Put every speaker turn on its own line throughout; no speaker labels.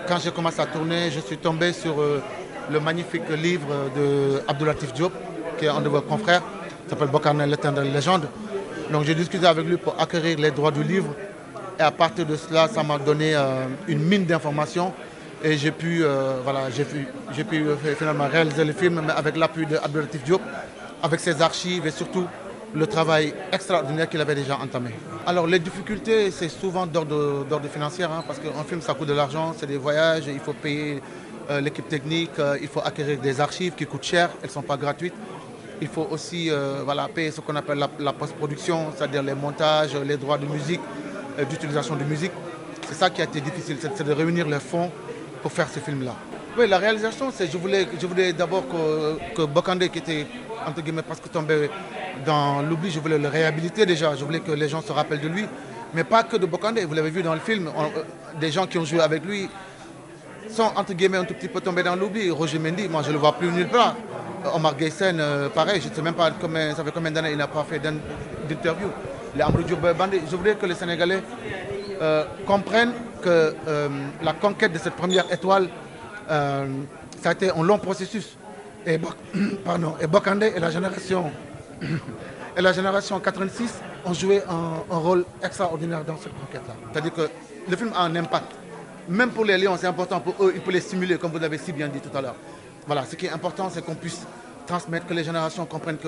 Quand j'ai commencé à tourner, je suis tombé sur le magnifique livre de Abdoulatif Diop, qui est un de vos confrères, qui s'appelle Bokane, l'éternelle légende. Donc j'ai discuté avec lui pour acquérir les droits du livre. Et à partir de cela, ça m'a donné une mine d'informations. Et j'ai pu, finalement réaliser le film, mais avec l'appui d'Abdoulatif Diop, avec ses archives et surtout le travail extraordinaire qu'il avait déjà entamé. Alors les difficultés, c'est souvent d'ordre financier, hein, parce qu'un film, ça coûte de l'argent, c'est des voyages, il faut payer l'équipe technique, il faut acquérir des archives qui coûtent cher, elles ne sont pas gratuites. Il faut aussi payer ce qu'on appelle la post-production, c'est-à-dire les montages, les droits de musique, d'utilisation de musique. C'est ça qui a été difficile, c'est de réunir les fonds pour faire ce film-là. Oui, la réalisation, je voulais d'abord que Bokande, qui était entre guillemets presque tombé dans l'oubli, je voulais le réhabiliter déjà, je voulais que les gens se rappellent de lui. Mais pas que de Bokande, vous l'avez vu dans le film, des gens qui ont joué avec lui sont entre guillemets un tout petit peu tombés dans l'oubli. Roger Mendy, moi je ne le vois plus nulle part. Omar Gueysen, pareil, je ne sais même pas ça fait combien d'années il n'a pas fait d'interview. Les Amadou Diop Bandé, je voudrais que les Sénégalais comprennent que la conquête de cette première étoile, ça a été un long processus. Et Bokande et la génération 86 ont joué un rôle extraordinaire dans cette conquête-là. C'est-à-dire que le film a un impact. Même pour les Lions, c'est important pour eux, il peut les stimuler, comme vous l'avez si bien dit tout à l'heure. Voilà, ce qui est important, c'est qu'on puisse transmettre, que les générations comprennent que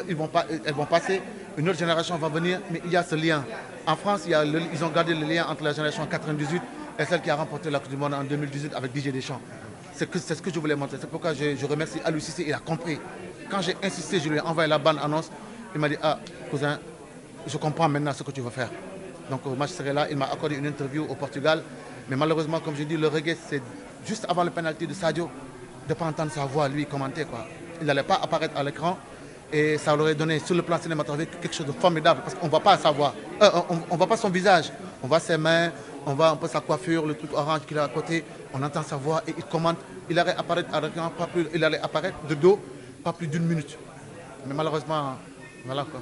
elles vont passer, une autre génération va venir, mais il y a ce lien. En France, ils ont gardé le lien entre la génération 98 et celle qui a remporté la Coupe du Monde en 2018 avec Didier Deschamps. C'est ce que je voulais montrer. C'est pourquoi je remercie Aliou Cissé, il a compris. Quand j'ai insisté, je lui ai envoyé la bande-annonce. Il m'a dit, ah, cousin, je comprends maintenant ce que tu veux faire. Donc moi je serai là, il m'a accordé une interview au Portugal. Mais malheureusement, comme je dis, le reggae, c'est juste avant le penalty de Sadio, de ne pas entendre sa voix, lui, commenter, quoi. Il n'allait pas apparaître à l'écran. Et ça aurait donné, sur le plan cinématographique, quelque chose de formidable. Parce qu'on ne voit pas sa voix. On ne voit pas son visage. On voit ses mains, on voit un peu sa coiffure, le truc orange qu'il a à côté. On entend sa voix et il commente. Il allait apparaître à l'écran, il allait apparaître de dos, pas plus d'une minute. Mais malheureusement, voilà quoi.